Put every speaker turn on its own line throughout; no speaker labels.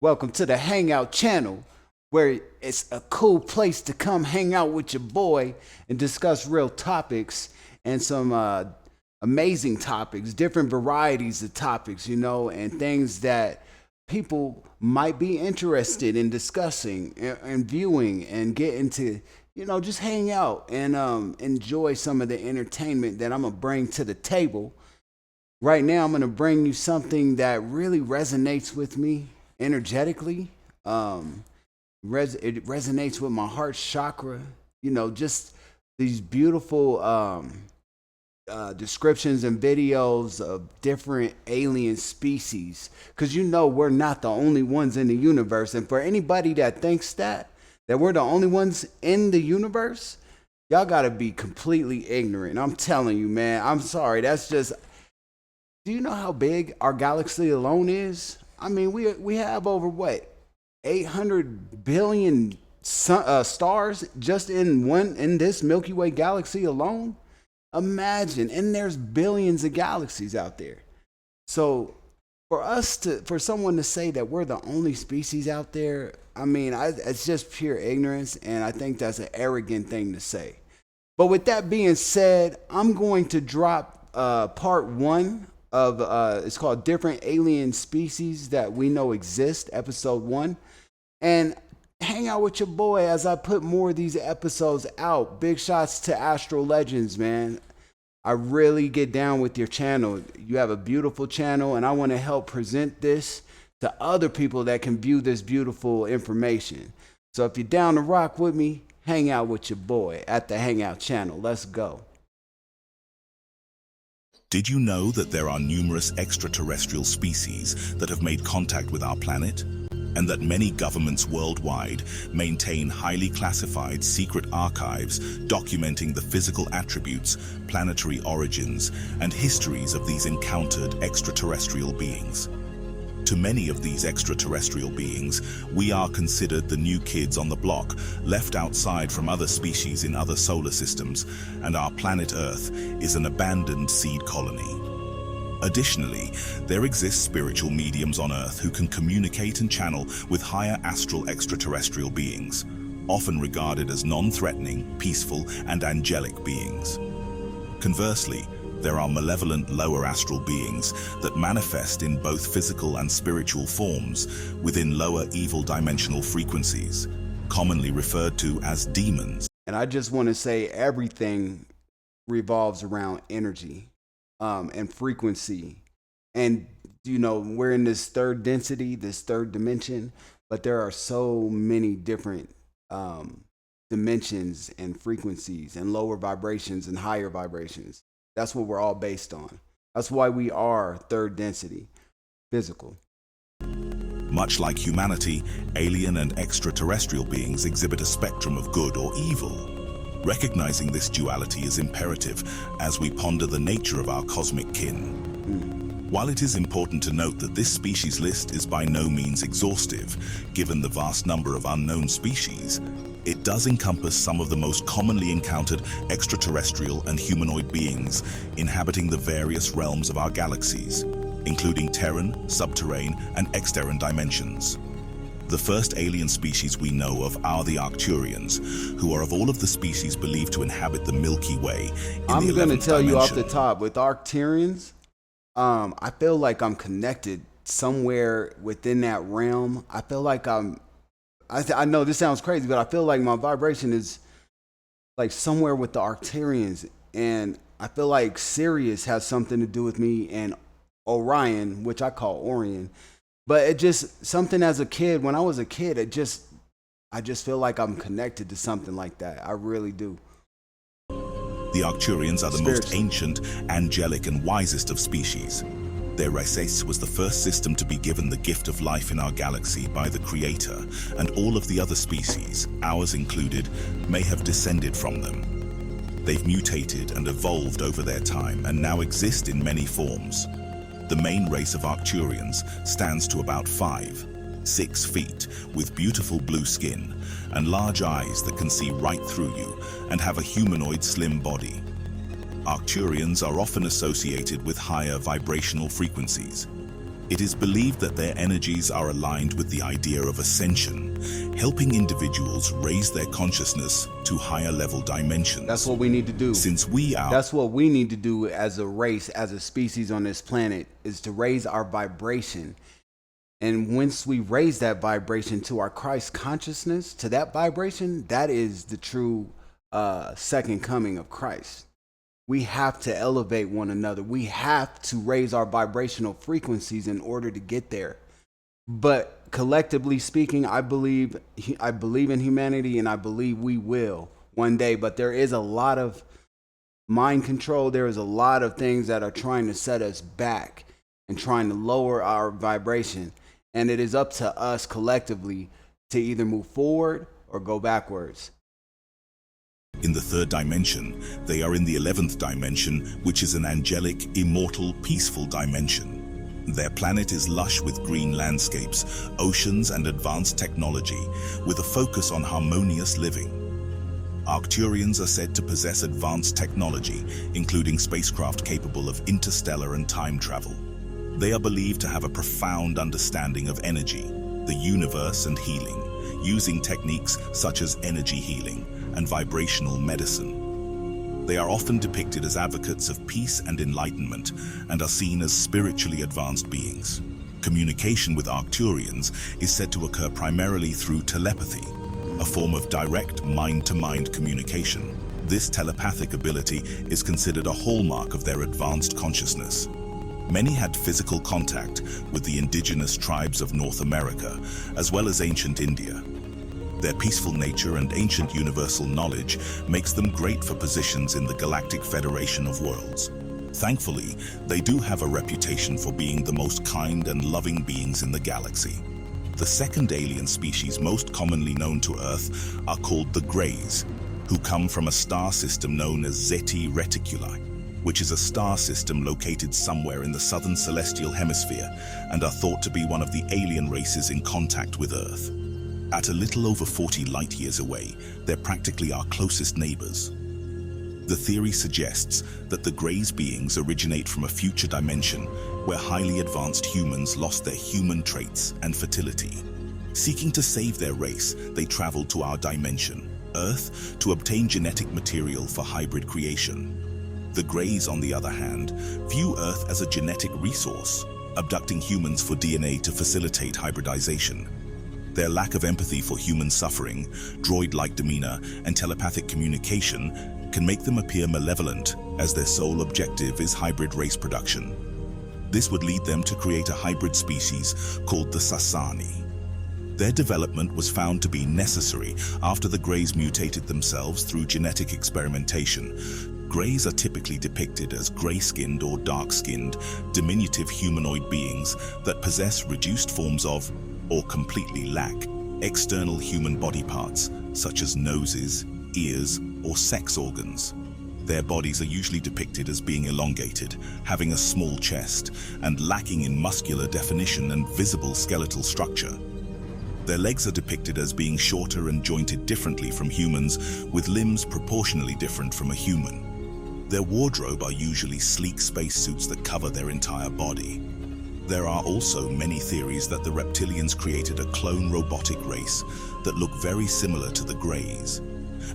Welcome to the Hangout channel, where it's a cool place to come hang out with your boy and discuss real topics and some amazing topics, different varieties of topics, and things that people might be interested in discussing and viewing and getting to, just hang out and enjoy some of the entertainment that I'm going to bring to the table. Right now, I'm going to bring you something that really resonates with me energetically. It resonates with my heart chakra. Just these beautiful descriptions and videos of different alien species. Because we're not the only ones in the universe. And for anybody that thinks that we're the only ones in the universe, y'all got to be completely ignorant. I'm telling you, man. I'm sorry. That's just. Do you know how big our galaxy alone is? I mean, we have over what, 800 billion stars just in this Milky Way galaxy alone. Imagine, and there's billions of galaxies out there. So for someone to say that we're the only species out there, I mean, it's just pure ignorance, and I think that's an arrogant thing to say. But with that being said, I'm going to drop part one of it's called Different Alien Species That We Know Exist, episode 1. And hang out with your boy as I put more of these episodes out. Big shots to Astro Legends, man. I really get down with your channel. You have a beautiful channel, and I want to help present this to other people that can view this beautiful information. So if you're down to rock with me, hang out with your boy at the Hangout channel. Let's go.
Did you know that there are numerous extraterrestrial species that have made contact with our planet? And that many governments worldwide maintain highly classified secret archives documenting the physical attributes, planetary origins, and histories of these encountered extraterrestrial beings? To many of these extraterrestrial beings, we are considered the new kids on the block, left outside from other species in other solar systems, and our planet Earth is an abandoned seed colony. Additionally, there exist spiritual mediums on Earth who can communicate and channel with higher astral extraterrestrial beings, often regarded as non-threatening, peaceful, and angelic beings. Conversely, there are malevolent lower astral beings that manifest in both physical and spiritual forms within lower evil dimensional frequencies, commonly referred to as demons.
And I just want to say everything revolves around energy and frequency. And, we're in this third density, this third dimension, but there are so many different dimensions and frequencies and lower vibrations and higher vibrations. That's what we're all based on. That's why we are third density, physical.
Much like humanity, alien and extraterrestrial beings exhibit a spectrum of good or evil. Recognizing this duality is imperative as we ponder the nature of our cosmic kin. While it is important to note that this species list is by no means exhaustive, given the vast number of unknown species, it does encompass some of the most commonly encountered extraterrestrial and humanoid beings inhabiting the various realms of our galaxies, including Terran, subterrane, and exterran dimensions. The first alien species we know of are the Arcturians, who are of all of the species believed to inhabit the Milky Way in
I'm
the 11th
going to tell you off
dimension.
the top, with Arcturians, I feel like I'm connected somewhere within that realm. I feel like I know this sounds crazy, but I feel like my vibration is like somewhere with the Arcturians. And I feel like Sirius has something to do with me, and Orion, which I call Orion. But it just, something as a kid, when I was a kid, I just feel like I'm connected to something like that. I really do.
The Arcturians are the most ancient, angelic, and wisest of species. Their race was the first system to be given the gift of life in our galaxy by the Creator, and all of the other species, ours included, may have descended from them. They've mutated and evolved over their time and now exist in many forms. The main race of Arcturians stands to about 5-6 feet, with beautiful blue skin and large eyes that can see right through you and have a humanoid slim body. Arcturians are often associated with higher vibrational frequencies. It is believed that their energies are aligned with the idea of ascension, helping individuals raise their consciousness to higher level dimensions.
That's what we need to do.
Since we are...
That's what we need to do as a race, as a species on this planet, is to raise our vibration. And once we raise that vibration to our Christ consciousness, to that vibration, that is the true second coming of Christ. We have to elevate one another. We have to raise our vibrational frequencies in order to get there. But collectively speaking, I believe in humanity, and I believe we will one day. But there is a lot of mind control. There is a lot of things that are trying to set us back and trying to lower our vibration. And it is up to us collectively to either move forward or go backwards.
In the third dimension, they are in the 11th dimension, which is an angelic, immortal, peaceful dimension. Their planet is lush with green landscapes, oceans, and advanced technology, with a focus on harmonious living. Arcturians are said to possess advanced technology, including spacecraft capable of interstellar and time travel. They are believed to have a profound understanding of energy, the universe, and healing, using techniques such as energy healing and vibrational medicine. They are often depicted as advocates of peace and enlightenment and are seen as spiritually advanced beings. Communication with Arcturians is said to occur primarily through telepathy, a form of direct mind-to-mind communication. This telepathic ability is considered a hallmark of their advanced consciousness. Many had physical contact with the indigenous tribes of North America, as well as ancient India. Their peaceful nature and ancient universal knowledge makes them great for positions in the Galactic Federation of Worlds. Thankfully, they do have a reputation for being the most kind and loving beings in the galaxy. The second alien species most commonly known to Earth are called the Greys, who come from a star system known as Zeti Reticuli, which is a star system located somewhere in the southern celestial hemisphere and are thought to be one of the alien races in contact with Earth. At a little over 40 light years away, they're practically our closest neighbors. The theory suggests that the Greys beings originate from a future dimension where highly advanced humans lost their human traits and fertility. Seeking to save their race, they traveled to our dimension, Earth, to obtain genetic material for hybrid creation. The Greys, on the other hand, view Earth as a genetic resource, abducting humans for DNA to facilitate hybridization. Their lack of empathy for human suffering, droid-like demeanor, and telepathic communication can make them appear malevolent, as their sole objective is hybrid race production. This would lead them to create a hybrid species called the Sasani. Their development was found to be necessary after the Greys mutated themselves through genetic experimentation. Greys are typically depicted as gray-skinned or dark-skinned, diminutive humanoid beings that possess reduced forms of, or completely lack, external human body parts, such as noses, ears, or sex organs. Their bodies are usually depicted as being elongated, having a small chest, and lacking in muscular definition and visible skeletal structure. Their legs are depicted as being shorter and jointed differently from humans, with limbs proportionally different from a human. Their wardrobe are usually sleek spacesuits that cover their entire body. There are also many theories that the reptilians created a clone robotic race that look very similar to the Greys.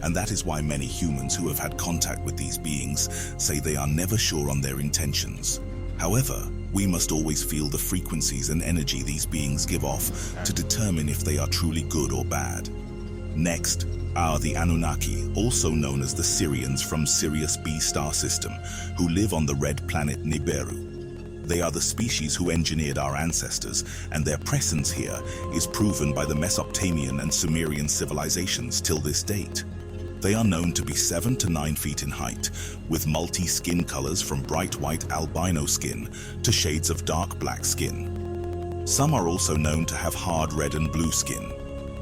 And that is why many humans who have had contact with these beings say they are never sure on their intentions. However, we must always feel the frequencies and energy these beings give off to determine if they are truly good or bad. Next are the Anunnaki, also known as the Sirians from Sirius B star system, who live on the red planet Nibiru. They are the species who engineered our ancestors, and their presence here is proven by the Mesopotamian and Sumerian civilizations till this date. They are known to be 7 to 9 feet in height, with multi-skin colors from bright white albino skin to shades of dark black skin. Some are also known to have hard red and blue skin.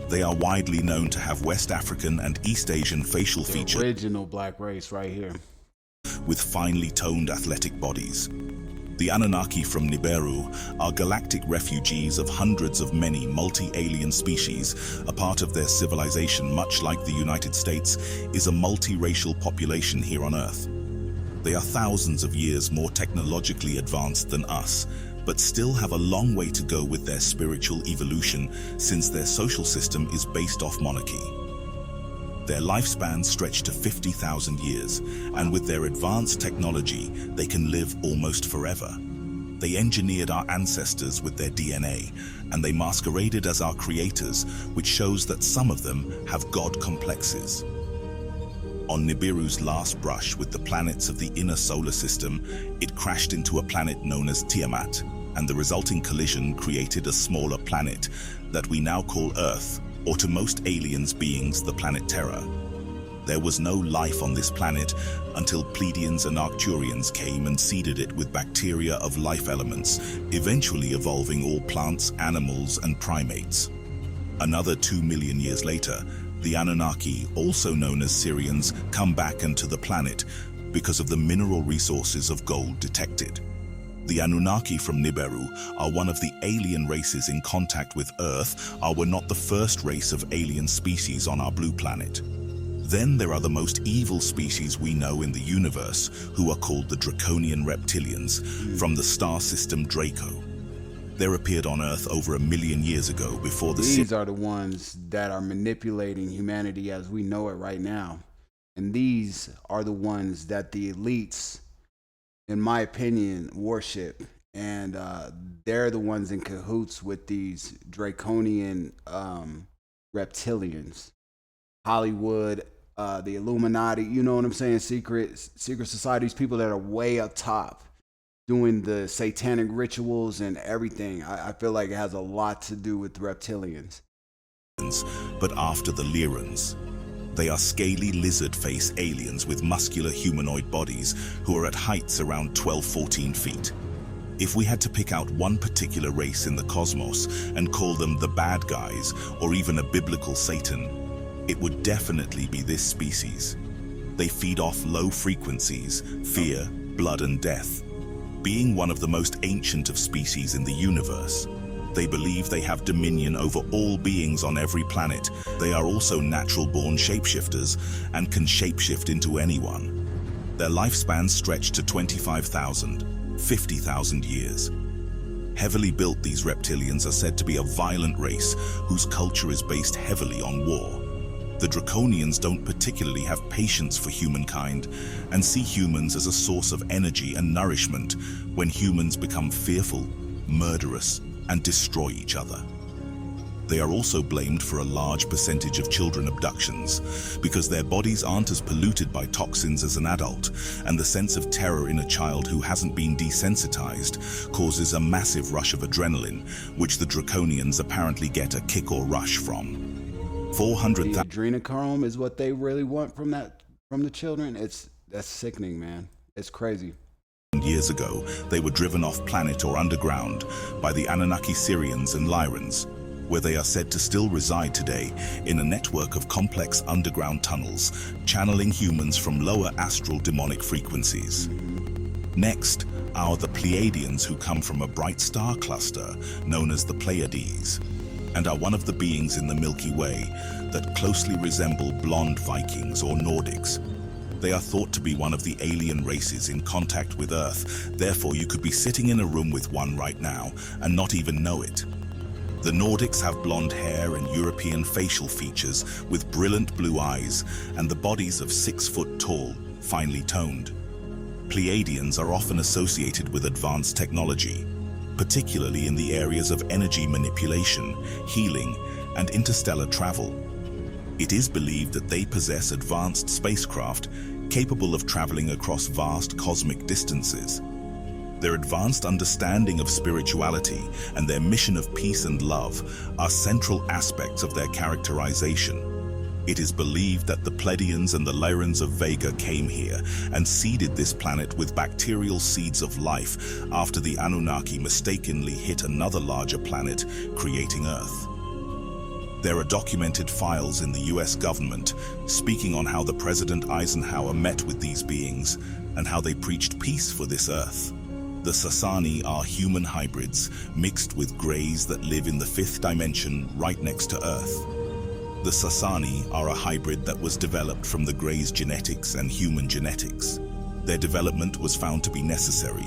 They are widely known to have West African and East Asian facial features.
Original black race right here.
With finely toned athletic bodies. The Anunnaki from Nibiru are galactic refugees of hundreds of many multi-alien species. A part of their civilization, much like the United States, is a multiracial population here on Earth. They are thousands of years more technologically advanced than us, but still have a long way to go with their spiritual evolution since their social system is based off monarchy. Their lifespans stretch to 50,000 years, and with their advanced technology, they can live almost forever. They engineered our ancestors with their DNA, and they masqueraded as our creators, which shows that some of them have God complexes. On Nibiru's last brush with the planets of the inner solar system, it crashed into a planet known as Tiamat, and the resulting collision created a smaller planet that we now call Earth, or to most aliens beings, the planet Terra. There was no life on this planet until Pleiadians and Arcturians came and seeded it with bacteria of life elements, eventually evolving all plants, animals, and primates. Another 2 million years later, the Anunnaki, also known as Syrians, come back into the planet because of the mineral resources of gold detected. The Anunnaki from Nibiru are one of the alien races in contact with Earth, were not the first race of alien species on our blue planet. Then there are the most evil species we know in the universe, who are called the Draconian reptilians, from the star system Draco. They appeared on Earth over 1 million years ago before the...
These are the ones that are manipulating humanity as we know it right now. And these are the ones that the elites, in my opinion, worship. And they're the ones in cahoots with these draconian reptilians. Hollywood, the Illuminati, you know what I'm saying? Secret societies, people that are way up top doing the satanic rituals and everything. I feel like it has a lot to do with the reptilians.
But after the Lyrans. They are scaly lizard-face aliens with muscular humanoid bodies who are at heights around 12-14 feet. If we had to pick out one particular race in the cosmos and call them the bad guys, or even a biblical Satan, it would definitely be this species. They feed off low frequencies, fear, blood, and death. Being one of the most ancient of species in the universe, they believe they have dominion over all beings on every planet. They are also natural-born shapeshifters and can shapeshift into anyone. Their lifespans stretch to 25,000, 50,000 years. Heavily built, these reptilians are said to be a violent race whose culture is based heavily on war. The Draconians don't particularly have patience for humankind and see humans as a source of energy and nourishment when humans become fearful, murderous, and destroy each other. They are also blamed for a large percentage of children abductions because their bodies aren't as polluted by toxins as an adult, and the sense of terror in a child who hasn't been desensitized causes a massive rush of adrenaline, which the Draconians apparently get a kick or rush from. 400,000
The adrenochrome is what they really want from the children. That's sickening, man. It's crazy.
years ago, they were driven off planet or underground by the Anunnaki Syrians and Lyrans, where they are said to still reside today in a network of complex underground tunnels, channeling humans from lower astral demonic frequencies. Next are the Pleiadians, who come from a bright star cluster known as the Pleiades, and are one of the beings in the Milky Way that closely resemble blonde Vikings or Nordics. They are thought to be one of the alien races in contact with Earth, therefore you could be sitting in a room with one right now and not even know it. The Nordics have blonde hair and European facial features with brilliant blue eyes and the bodies of 6 foot tall, finely toned. Pleiadians are often associated with advanced technology, particularly in the areas of energy manipulation, healing, and interstellar travel. It is believed that they possess advanced spacecraft capable of traveling across vast cosmic distances. Their advanced understanding of spirituality and their mission of peace and love are central aspects of their characterization. It is believed that the Pleiadians and the Lyrans of Vega came here and seeded this planet with bacterial seeds of life after the Anunnaki mistakenly hit another larger planet, creating Earth. There are documented files in the US government speaking on how the President Eisenhower met with these beings and how they preached peace for this Earth. The Sasani are human hybrids mixed with greys that live in the 5th dimension right next to Earth. The Sasani are a hybrid that was developed from the greys' genetics and human genetics. Their development was found to be necessary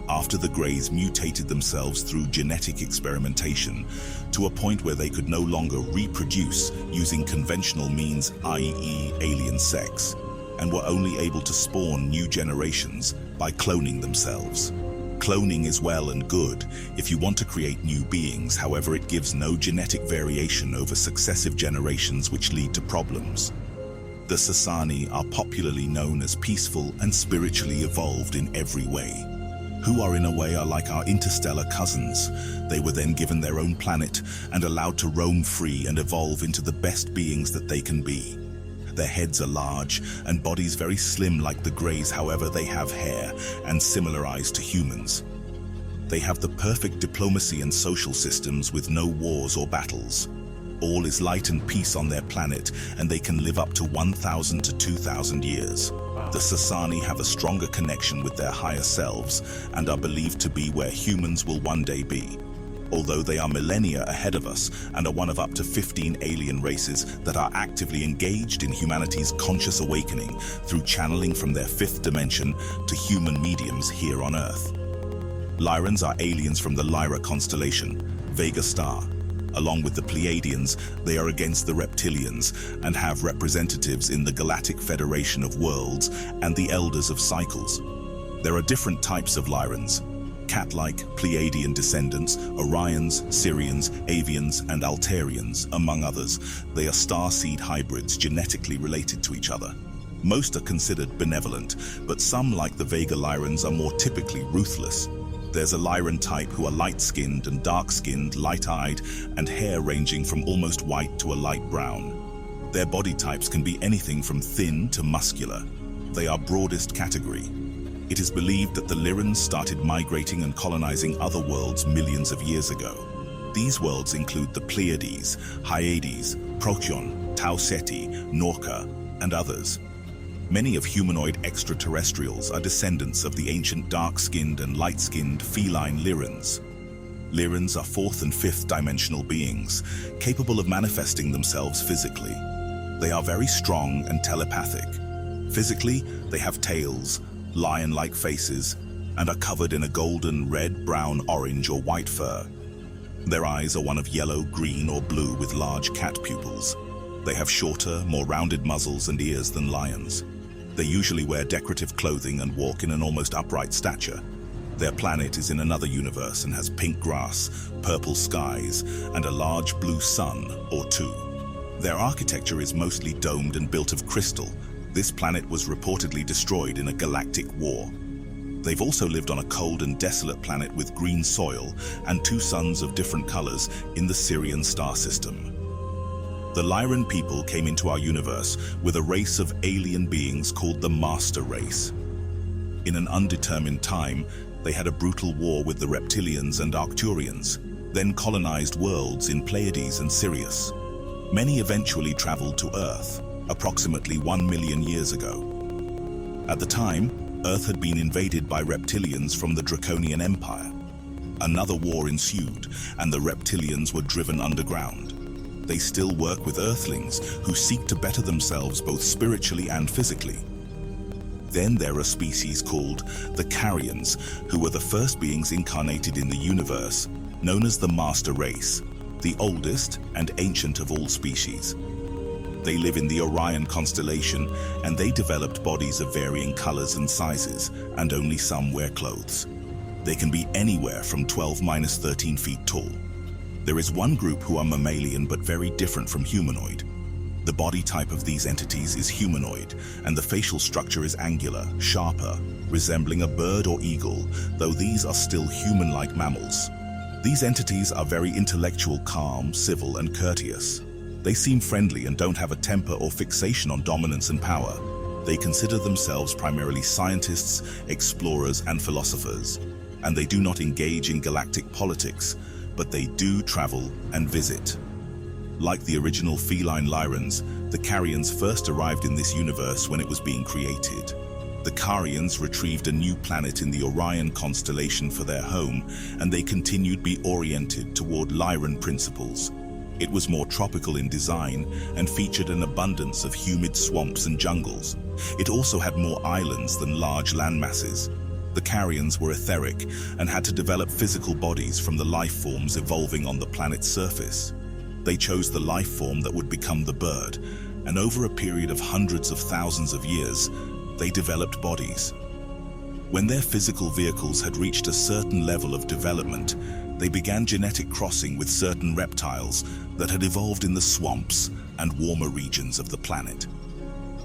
after the Greys mutated themselves through genetic experimentation to a point where they could no longer reproduce using conventional means, i.e. alien sex, and were only able to spawn new generations by cloning themselves. Cloning is well and good if you want to create new beings, however it gives no genetic variation over successive generations, which lead to problems. The Sasani are popularly known as peaceful and spiritually evolved in every way, who are in a way like our interstellar cousins. They were then given their own planet and allowed to roam free and evolve into the best beings that they can be. Their heads are large and bodies very slim like the Greys, however they have hair and similar eyes to humans. They have the perfect diplomacy and social systems with no wars or battles. All is light and peace on their planet, and they can live up to 1,000 to 2,000 years. The Sasani have a stronger connection with their higher selves and are believed to be where humans will one day be. Although they are millennia ahead of us and are one of up to 15 alien races that are actively engaged in humanity's conscious awakening through channeling from their fifth dimension to human mediums here on Earth. Lyrans are aliens from the Lyra constellation, Vega star. Along with the Pleiadians, they are against the reptilians and have representatives in the Galactic Federation of Worlds and the Elders of Cycles. There are different types of Lyrans: cat-like Pleiadian descendants, Orions, Sirians, Avians, and Altarians, among others. They are star-seed hybrids genetically related to each other. Most are considered benevolent, but some, like the Vega Lyrans, are more typically ruthless. There's a Lyran type who are light-skinned and dark-skinned, light-eyed, and hair ranging from almost white to a light brown. Their body types can be anything from thin to muscular. They are broadest category. It is believed that the Lyrans started migrating and colonizing other worlds millions of years ago. These worlds include the Pleiades, Hyades, Procyon, Tau Ceti, Norca, and others. Many of humanoid extraterrestrials are descendants of the ancient dark-skinned and light-skinned feline Lyrans. Lyrans are fourth and fifth dimensional beings, capable of manifesting themselves physically. They are very strong and telepathic. Physically, they have tails, lion-like faces, and are covered in a golden, red, brown, orange, or white fur. Their eyes are one of yellow, green, or blue with large cat pupils. They have shorter, more rounded muzzles and ears than lions. They usually wear decorative clothing and walk in an almost upright stature. Their planet is in another universe and has pink grass, purple skies, and a large blue sun or two. Their architecture is mostly domed and built of crystal. This planet was reportedly destroyed in a galactic war. They've also lived on a cold and desolate planet with green soil and two suns of different colors in the Sirian star system. The Lyran people came into our universe with a race of alien beings called the Master Race. In an undetermined time, they had a brutal war with the Reptilians and Arcturians, then colonized worlds in Pleiades and Sirius. Many eventually traveled to Earth, approximately 1 million years ago. At the time, Earth had been invaded by reptilians from the Draconian Empire. Another war ensued, and the reptilians were driven underground. They still work with Earthlings who seek to better themselves both spiritually and physically. Then there are species called the Carians, who were the first beings incarnated in the universe, known as the Master Race, the oldest and ancient of all species. They live in the Orion constellation, and they developed bodies of varying colors and sizes, and only some wear clothes. They can be anywhere from 12-13 feet tall. There is one group who are mammalian but very different from humanoid. The body type of these entities is humanoid, and the facial structure is angular, sharper, resembling a bird or eagle, though these are still human-like mammals. These entities are very intellectual, calm, civil, and courteous. They seem friendly and don't have a temper or fixation on dominance and power. They consider themselves primarily scientists, explorers, and philosophers, and they do not engage in galactic politics, but they do travel and visit. Like the original feline Lyrans, the Carians first arrived in this universe when it was being created. The Carians retrieved a new planet in the Orion constellation for their home, and they continued to be oriented toward Lyran principles. It was more tropical in design and featured an abundance of humid swamps and jungles. It also had more islands than large landmasses. The Carians were etheric and had to develop physical bodies from the life forms evolving on the planet's surface. They chose the life form that would become the bird, and over a period of hundreds of thousands of years, they developed bodies. When their physical vehicles had reached a certain level of development, they began genetic crossing with certain reptiles that had evolved in the swamps and warmer regions of the planet.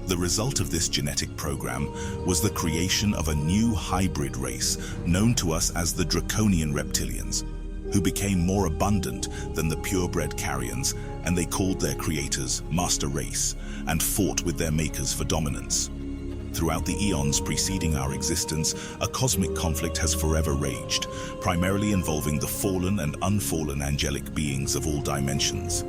The result of this genetic program was the creation of a new hybrid race known to us as the Draconian reptilians, who became more abundant than the purebred Carians, and they called their creators Master Race and fought with their makers for dominance. Throughout the eons preceding our existence, a cosmic conflict has forever raged, primarily involving the fallen and unfallen angelic beings of all dimensions.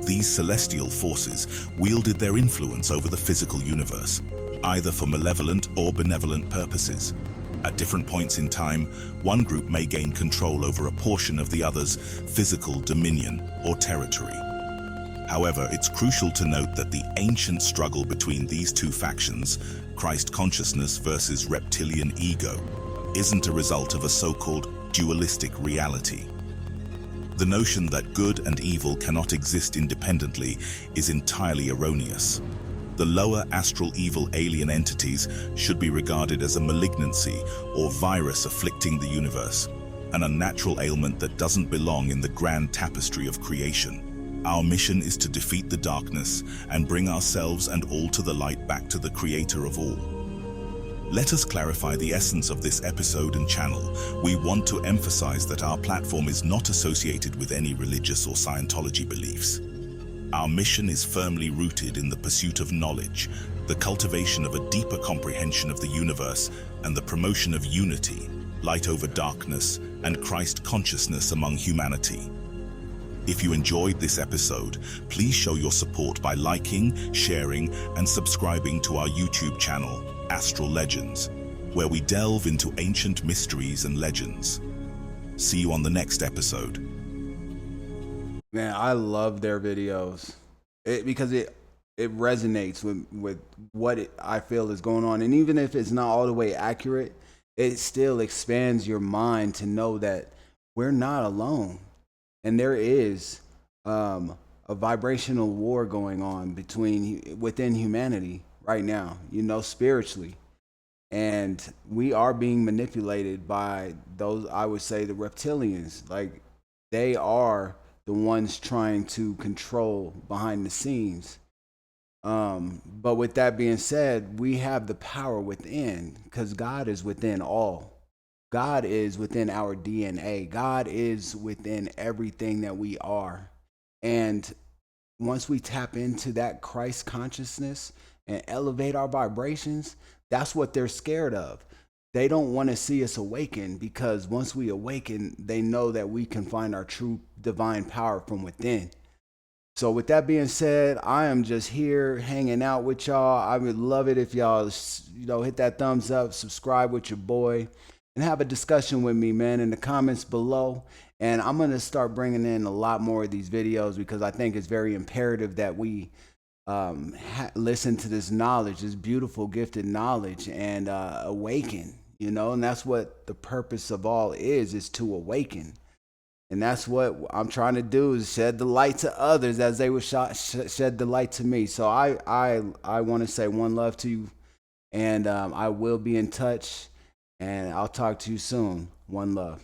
These celestial forces wielded their influence over the physical universe, either for malevolent or benevolent purposes. At different points in time, one group may gain control over a portion of the other's physical dominion or territory. However, it's crucial to note that the ancient struggle between these two factions, Christ consciousness versus reptilian ego, isn't a result of a so-called dualistic reality. The notion that good and evil cannot exist independently is entirely erroneous. The lower astral evil alien entities should be regarded as a malignancy or virus afflicting the universe, an unnatural ailment that doesn't belong in the grand tapestry of creation. Our mission is to defeat the darkness and bring ourselves and all to the light back to the Creator of all. Let us clarify the essence of this episode and channel. We want to emphasize that our platform is not associated with any religious or Scientology beliefs. Our mission is firmly rooted in the pursuit of knowledge, the cultivation of a deeper comprehension of the universe, and the promotion of unity, light over darkness, and Christ consciousness among humanity. If you enjoyed this episode, please show your support by liking, sharing, and subscribing to our YouTube channel, Astral Legends, where we delve into ancient mysteries and legends. See you on the next episode.
Man, I love their videos because it resonates with what I feel is going on. And even if it's not all the way accurate, it still expands your mind to know that we're not alone. And there is a vibrational war going on within humanity right now, spiritually. And we are being manipulated by those, I would say, the reptilians. Like, they are the ones trying to control behind the scenes. But with that being said, we have the power within, because God is within all. God is within our DNA. God is within everything that we are. And once we tap into that Christ consciousness and elevate our vibrations, that's what they're scared of. They don't want to see us awaken, because once we awaken, they know that we can find our true divine power from within. So with that being said, I am just here hanging out with y'all. I would love it if y'all, hit that thumbs up, subscribe with your boy, and have a discussion with me, man, in the comments below. And I'm going to start bringing in a lot more of these videos, because I think it's very imperative that we listen to this knowledge, this beautiful, gifted knowledge, and awaken, and that's what the purpose of all is to awaken. And that's what I'm trying to do, is shed the light to others as they would shed the light to me. So I want to say one love to you, and I will be in touch. And I'll talk to you soon. One love.